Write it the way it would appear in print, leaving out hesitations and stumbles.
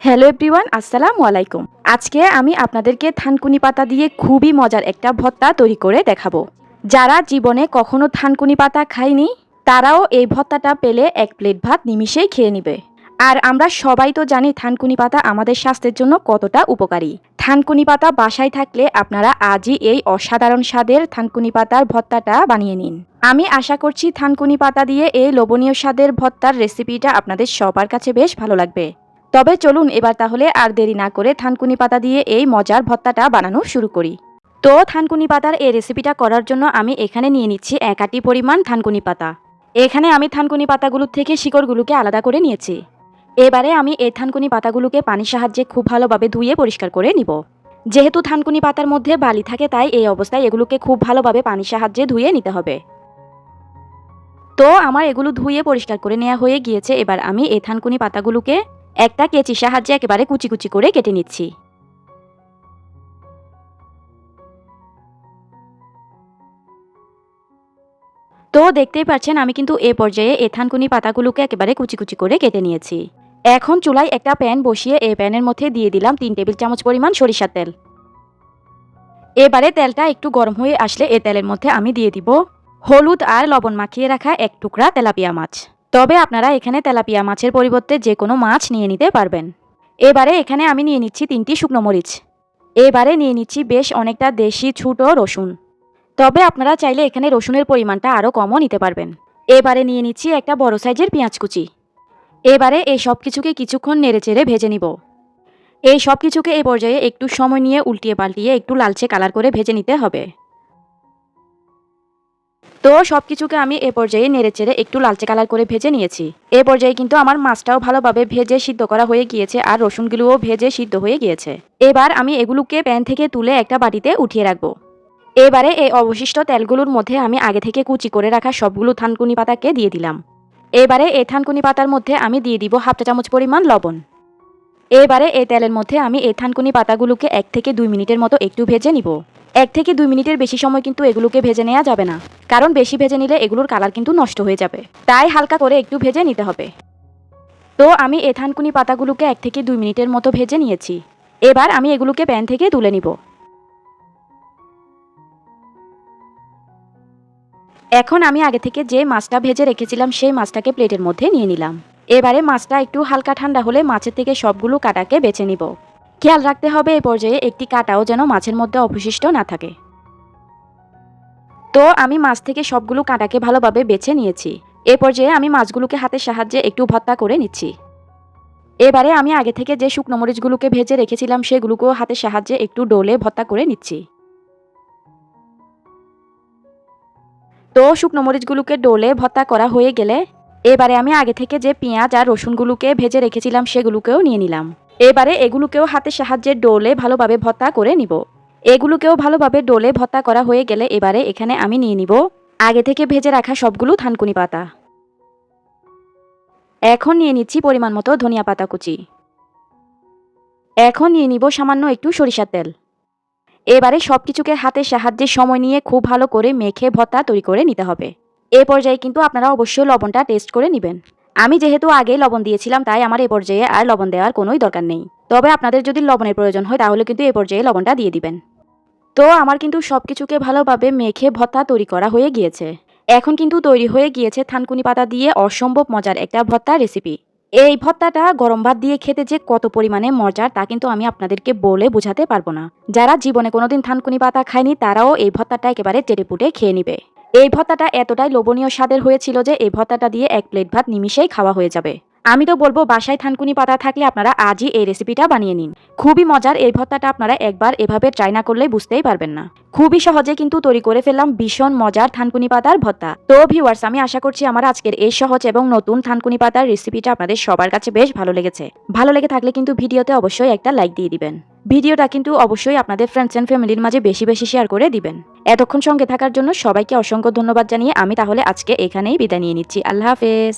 Hello everyone, আসসালামু আলাইকুম। আজকে আমি আপনাদেরকে থানকুনি পাতা দিয়ে খুবই মজার একটা ভর্তা তৈরি করে দেখাবো। যারা জীবনে কখনো থানকুনি পাতা খায়নি তারাও এই ভর্তাটা পেলে এক প্লেট ভাত নিমিষেই খেয়ে নেবে। আর আমরা সবাই তো জানি থানকুনি পাতা আমাদের স্বাস্থ্যের জন্য কতটা উপকারী। থানকুনি পাতা বাসায় থাকলে আপনারা আজই এই অসাধারণ স্বাদের থানকুনি পাতার ভর্তাটা বানিয়ে নিন। আমি আশা করছি থানকুনি পাতা দিয়ে এই লোভনীয় স্বাদের ভর্তার রেসিপিটা আপনাদের সবার কাছে বেশ ভালো লাগবে। তবে চলুন এবার তাহলে আর দেরি না করে থানকুনি পাতা দিয়ে এই মজার ভর্তাটা বানানো শুরু করি। তো থানকুনি পাতার এই রেসিপিটা করার জন্য আমি এখানে নিয়ে নিচ্ছি 1 আটি পরিমাণ থানকুনি পাতা। এখানে আমি থানকুনি পাতাগুলোর থেকে শিকড়গুলোকে আলাদা করে নিয়েছি। এবারে আমি এই থানকুনি পাতাগুলোকে পানির সাহায্যে খুব ভালোভাবে ধুয়ে পরিষ্কার করে নিব। যেহেতু থানকুনি পাতার মধ্যে বালি থাকে তাই এই অবস্থায় এগুলোকে খুব ভালোভাবে পানির সাহায্যে ধুয়ে নিতে হবে। তো আমার এগুলো ধুয়ে পরিষ্কার করে নেওয়া হয়ে গিয়েছে। এবার আমি এই থানকুনি পাতাগুলোকে একটা কেচির সাহায্যে একেবারে কুচি কুচি করে কেটে নিচ্ছি। তো দেখতেই পাচ্ছেন আমি কিন্তু এ পর্যায়ে এই থানকুনি পাতাগুলোকে একেবারে কুচি কুচি করে কেটে নিয়েছি। এখন চুলায় একটা প্যান বসিয়ে এই প্যানের মধ্যে দিয়ে দিলাম 3 টেবিল চামচ পরিমাণ সরিষার তেল। এবারে তেলটা একটু গরম হয়ে আসলে এই তেলের মধ্যে আমি দিয়ে দিব হলুদ আর লবণ মাখিয়ে রাখা 1 টুকরা তেলাপিয়া মাছ। তবে আপনারা এখানে তেলাপিয়া মাছের পরিবর্তে যে কোনো মাছ নিয়ে নিতে পারবেন। এবারে এখানে আমি নিয়ে নিচ্ছি 3টি শুকনো মরিচ। এবারে নিয়ে নিচ্ছি বেশ অনেকটা দেশি ছোট রসুন। তবে আপনারা চাইলে এখানে রসুনের পরিমাণটা আরও কমও নিতে পারবেন। এবারে নিয়ে নিচ্ছি একটা বড় সাইজের পেঁয়াজ কুচি। এবারে এই সব কিছুকে কিছুক্ষণ নেড়েচেড়ে ভেজে নিব। এই সব কিছুকে এই পর্যায়ে একটু সময় নিয়ে উল্টিয়ে পাল্টিয়ে একটু লালচে কালার করে ভেজে নিতে হবে। তো সব কিছুকে আমি এ পর্যায়ে নেড়েচেড়ে একটু লালচে কালার করে ভেজে নিয়েছি। এ পর্যায়ে কিন্তু আমার মাছটাও ভালোভাবে ভেজে সিদ্ধ করা হয়ে গিয়েছে আর রসুনগুলোও ভেজে সিদ্ধ হয়ে গিয়েছে। এবার আমি এগুলোকে প্যান থেকে তুলে একটা বাটিতে উঠিয়ে রাখবো। এবারে এই অবশিষ্ট তেলগুলোর মধ্যে আমি আগে থেকে কুচি করে রাখা সবগুলো থানকুনি পাতাকে দিয়ে দিলাম। এবারে এই থানকুনি পাতার মধ্যে আমি দিয়ে দিব 1/2 চা চামচ পরিমাণ লবণ। এবারে এই তেলের মধ্যে আমি এই থানকুনি পাতাগুলোকে 1 থেকে 2 মিনিটের মতো একটু ভেজে নিব। 1 থেকে 2 মিনিটের বেশি সময় কিন্তু এগুলোকে ভেজে নেওয়া যাবে না, কারণ বেশি ভেজে নিলে এগুলোর কালার কিন্তু নষ্ট হয়ে যাবে। তাই হালকা করে একটু ভেজে নিতে হবে। তো আমি এই থানকুনি পাতাগুলোকে 1 থেকে 2 মিনিটের মতো ভেজে নিয়েছি। এবার আমি এগুলোকে প্যান থেকে তুলে নিব। এখন আমি আগে থেকে যে মাছটা ভেজে রেখেছিলাম সেই মাছটাকে প্লেটের মধ্যে নিয়ে নিলাম। এবারে মাছটা একটু হালকা ঠান্ডা হলে মাছের থেকে সবগুলো কাঁটাকে বেছে নিব। খেয়াল রাখতে হবে এই পর্যায়ে একটি কাঁটাও যেন মাছের মধ্যে অবশিষ্ট না থাকে। তো আমি মাছ থেকে সবগুলো কাঁটাকে ভালোভাবে বেছে নিয়েছি। এ পর্যায়ে আমি মাছগুলোকে হাতের সাহায্যে একটু ভর্তা করে নিচ্ছি। এবারে আমি আগে থেকে যে শুকনো মরিচগুলোকে ভেজে রেখেছিলাম সেগুলোকেও হাতের সাহায্যে একটু ডলে ভর্তা করে নিচ্ছি। তো শুকনো মরিচগুলোকে ডলে ভর্তা করা হয়ে গেলে এবারে আমি আগে থেকে যে পেঁয়াজ আর রসুনগুলোকে ভেজে রেখেছিলাম সেগুলোকেও নিয়ে নিলাম। এবারে এগুলোকেও হাতের সাহায্যে ডলে ভালোভাবে ভর্তা করে নিব। এগুলোকেও ভালোভাবে ডলে ভর্তা করা হয়ে গেলে এবারে এখানে আমি নিয়ে নিব আগে থেকে ভেজে রাখা সবগুলো থানকুনি পাতা। এখন নিয়ে নিচ্ছি পরিমাণ মতো ধনিয়া পাতা কুচি। এখন নিয়ে নিব সামান্য একটু সরিষার তেল। এবারে সবকিছুকে হাতের সাহায্যে সময় নিয়ে খুব ভালো করে মেখে ভর্তা তৈরি করে নিতে হবে। এ পর্যায়ে কিন্তু আপনারা অবশ্যই লবণটা টেস্ট করে নেবেন। আমি যেহেতু আগে লবণ দিয়েছিলাম তাই আমার এ পর্যায়ে আর লবণ দেওয়ার কোনোই দরকার নেই। তবে আপনাদের যদি লবণের প্রয়োজন হয় তাহলে কিন্তু এ পর্যায়ে লবণটা দিয়ে দিবেন। তো আমার কিন্তু সবকিছুকে ভালোভাবে মেখে ভর্তা তৈরি করা হয়ে গিয়েছে। এখন কিন্তু তৈরি হয়ে গিয়েছে থানকুনি পাতা দিয়ে অসম্ভব মজার একটা ভর্তা রেসিপি। এই ভর্তাটা গরম ভাত দিয়ে খেতে যে কত পরিমাণে মজার তা কিন্তু আমি আপনাদেরকে বলে বোঝাতে পারবো না। যারা জীবনে কোনোদিন থানকুনি পাতা খায়নি তারাও এই ভর্তাটা একেবারে চেটেপুটে খেয়ে নিবে। এই ভর্তাটা এতটাই লোভনীয় স্বাদের হয়েছিল যে এই ভর্তাটা দিয়ে 1 প্লেট ভাত নিমিষেই খাওয়া হয়ে যাবে। আমি তো বলবো বাসায় থানকুনি পাতা থাকলে আপনারা আজই এই রেসিপিটা বানিয়ে নিন। খুবই মজার এই ভর্তাটা, আপনারা একবার এভাবে ট্রাই না করলে বুঝতেই পারবেন না। খুবই সহজে কিন্তু তৈরি করে ফেললাম ভীষণ মজার থানকুনি পাতার ভর্তা। তো ভিউয়ার্স, আমি আশা করছি আমার আজকের এই সহজ এবং নতুন থানকুনি পাতার রেসিপিটা আপনাদের সবার কাছে বেশ ভালো লেগেছে। ভালো লেগে থাকলে কিন্তু ভিডিওতে অবশ্যই একটা লাইক দিয়ে দিবেন। ভিডিওটা কিন্তু অবশ্যই আপনাদের ফ্রেন্ডস এন্ড ফ্যামিলির মাঝে বেশি বেশি শেয়ার করে দিবেন। এতক্ষণ সঙ্গে থাকার জন্য সবাইকে অসংখ্য ধন্যবাদ জানিয়ে আমি তাহলে আজকে এখানেই বিদায় নিয়ে নিচ্ছি। আল্লাহ হাফেজ।